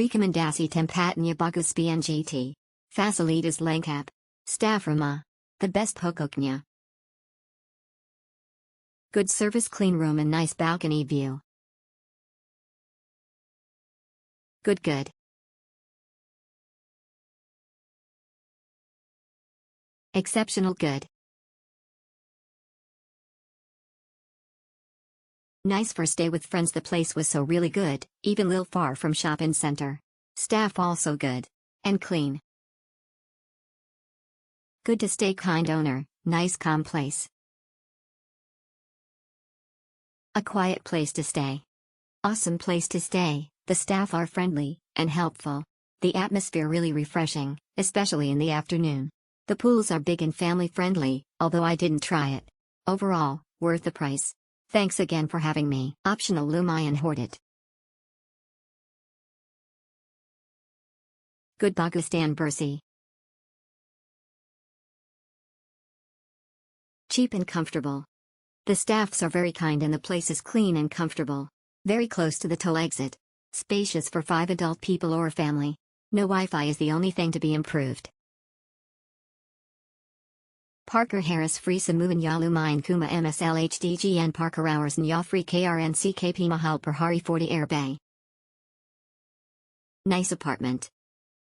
Rekomendasi tempatnya bagus PNGT. Fasilitas lengkap. Staff ramah. The best pokoknya. Good service, clean room and nice balcony view. Good. Exceptional good. Nice for stay with friends. The place was so really good, even little far from shopping center. Staff also good. And clean. Good to stay, kind owner, nice calm place. A quiet place to stay. Awesome place to stay, the staff are friendly and helpful. The atmosphere really refreshing, especially in the afternoon. The pools are big and family friendly, although I didn't try it. Overall, worth the price. Thanks again for having me. Optional lumayan hoarded. Good Bagustan Bersih. Cheap and comfortable. The staffs are very kind and the place is clean and comfortable. Very close to the toll exit. Spacious for 5 adult people or family. No Wi-Fi is the only thing to be improved. Parker Harris Free Samuan Lumayan Kuma MSLHDGN Parker Hours Nya Free KRNCKP Mahal per Hari 40 Air Bay. Nice apartment.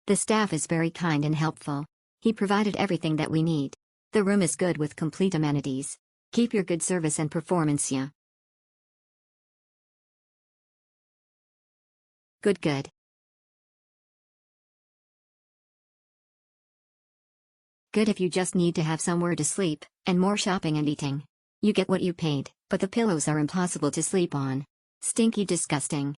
The staff is very kind and helpful. He provided everything that we need. The room is good with complete amenities. Keep your good service and performance, yeah. Good. Good if you just need to have somewhere to sleep, and more shopping and eating. You get what you paid, but the pillows are impossible to sleep on. Stinky, disgusting.